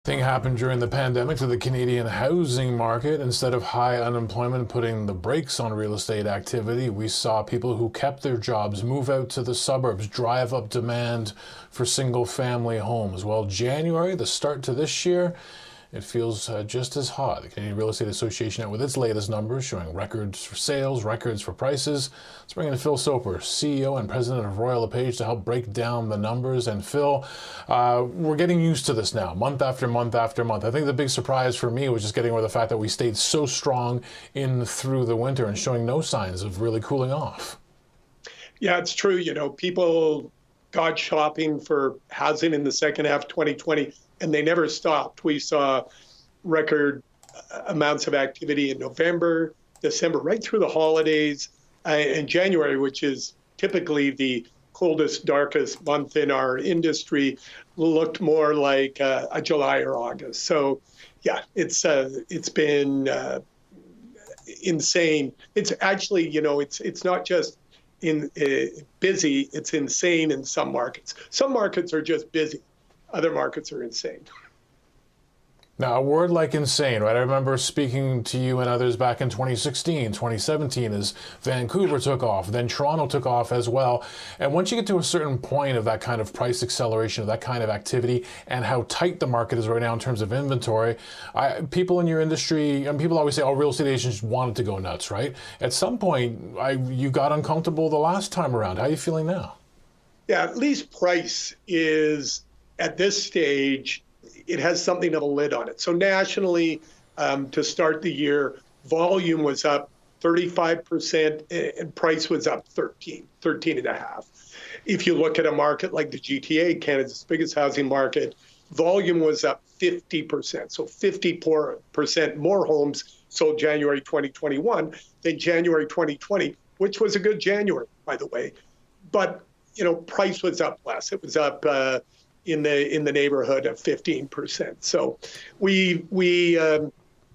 Thing happened during the pandemic to the Canadian housing market. Instead of high unemployment putting the brakes on real estate activity, we saw people who kept their jobs move out to the suburbs, drive up demand for single-family homes. Well, January, the start to this year, it feels just as hot. The Canadian Real Estate Association out with its latest numbers showing records for sales, records for prices. Let's bring in Phil Soper, CEO and President of Royal Lepage, to help break down the numbers. And Phil, we're getting used to this now, month after month after month. I think the big surprise for me was just getting over the fact that we stayed so strong in through the winter and showing no signs of really cooling off. Yeah, it's true. You know, people got shopping for housing in the second half of 2020. And they never stopped. We saw record amounts of activity in November, December, right through the holidays, and January, which is typically the coldest, darkest month in our industry, looked more like a July or August. So, yeah, it's been insane. It's actually, you know, it's not just busy. It's insane in some markets. Some markets are just busy. Other markets are insane. Now, a word like insane, right? I remember speaking to you and others back in 2016, 2017, as Vancouver took off, then Toronto took off as well. And once you get to a certain point of that kind of price acceleration, of that kind of activity, and how tight the market is right now in terms of inventory, people in your industry, and people always say, oh, real estate agents wanted to go nuts, right? At some point, you got uncomfortable the last time around. How are you feeling now? Yeah, at least price is, at this stage, it has something of a lid on it. So nationally, to start the year, volume was up 35% and price was up 13.5. If you look at a market like the GTA, Canada's biggest housing market, volume was up 50%. So 54% more homes sold January 2021 than January 2020, which was a good January, by the way. But, you know, price was up less. It was up in the neighborhood of 15%. So we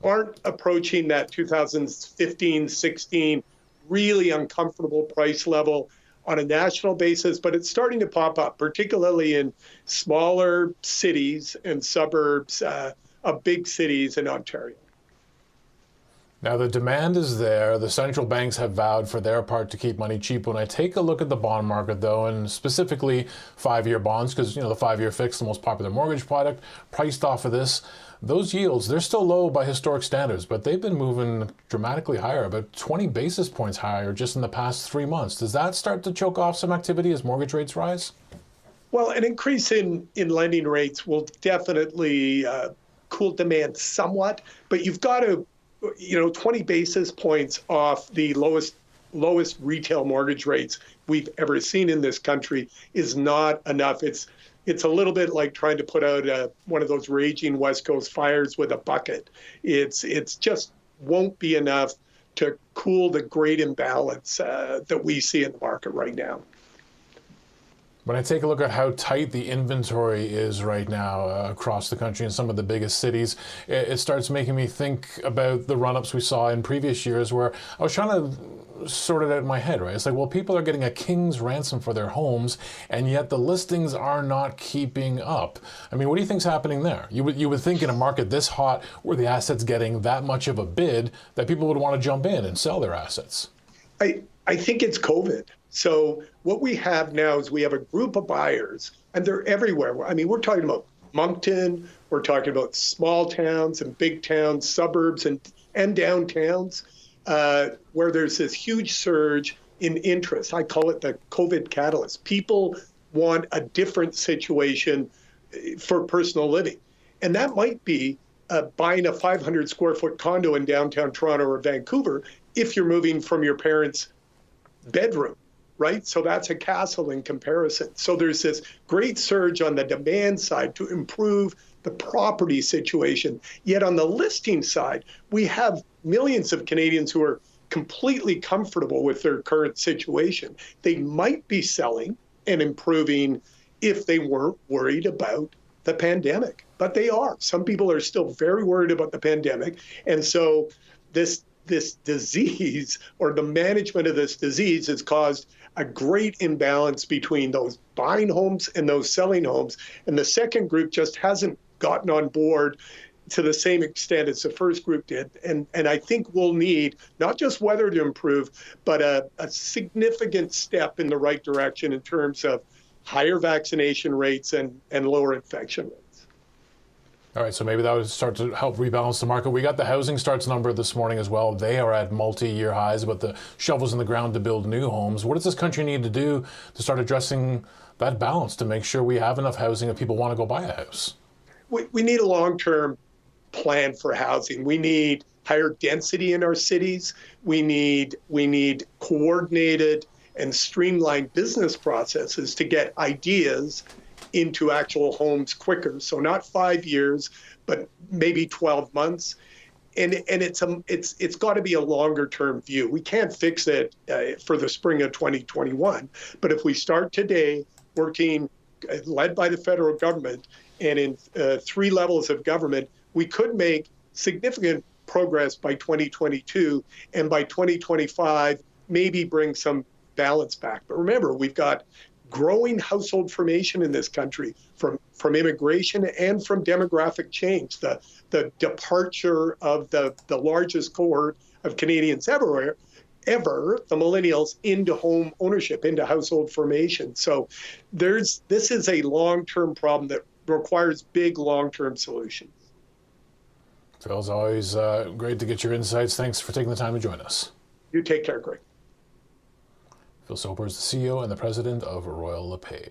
aren't approaching that 2015-16 really uncomfortable price level on a national basis, but it's starting to pop up, particularly in smaller cities and suburbs of big cities in Ontario. Now, the demand is there. The central banks have vowed for their part to keep money cheap. When I take a look at the bond market, though, and specifically 5-year bonds, because, you know, the 5-year fixed, the most popular mortgage product, priced off of this, those yields, they're still low by historic standards, but they've been moving dramatically higher, about 20 basis points higher just in the past 3 months. Does that start to choke off some activity as mortgage rates rise? Well, an increase in lending rates will definitely cool demand somewhat, but you've got to, you know, 20 basis points off the lowest retail mortgage rates we've ever seen in this country is not enough. It's a little bit like trying to put out one of those raging West Coast fires with a bucket. It's just won't be enough to cool the great imbalance that we see in the market right now. When I take a look at how tight the inventory is right now across the country in some of the biggest cities, it starts making me think about the run-ups we saw in previous years where I was trying to sort it out in my head, right? It's like, well, people are getting a king's ransom for their homes, and yet the listings are not keeping up. I mean, what do you think's happening there? You would think in a market this hot, where the asset's getting that much of a bid, that people would want to jump in and sell their assets. I think it's COVID. So what we have now is we have a group of buyers, and they're everywhere. I mean, we're talking about Moncton, we're talking about small towns and big towns, suburbs and downtowns, where there's this huge surge in interest. I call it the COVID catalyst. People want a different situation for personal living. And that might be buying a 500 square foot condo in downtown Toronto or Vancouver if you're moving from your parents' bedroom. Right? So that's a castle in comparison. So there's this great surge on the demand side to improve the property situation. Yet on the listing side, we have millions of Canadians who are completely comfortable with their current situation. They might be selling and improving if they weren't worried about the pandemic, but they are. Some people are still very worried about the pandemic. And so this disease, or the management of this disease, has caused a great imbalance between those buying homes and those selling homes. And the second group just hasn't gotten on board to the same extent as the first group did. And I think we'll need not just weather to improve, but a significant step in the right direction in terms of higher vaccination rates and lower infection rates. All right, so maybe that would start to help rebalance the market. We got the housing starts number this morning as well. They are at multi-year highs, but the shovels in the ground to build new homes. What does this country need to do to start addressing that balance to make sure we have enough housing if people want to go buy a house? We need a long-term plan for housing. We need higher density in our cities. We need coordinated and streamlined business processes to get ideas into actual homes quicker. So not 5 years, but maybe 12 months. And it's got to be a longer term view. We can't fix it for the spring of 2021. But if we start today working led by the federal government and in 3 levels of government, we could make significant progress by 2022, and by 2025, maybe bring some balance back. But remember, we've got growing household formation in this country from immigration and from demographic change, the departure of the largest cohort of Canadians ever, the millennials, into home ownership, into household formation. So this is a long-term problem that requires big long-term solutions. Phil, it's always great to get your insights. Thanks for taking the time to join us. You take care, Greg. Phil Soper is the CEO and the president of Royal Lepage.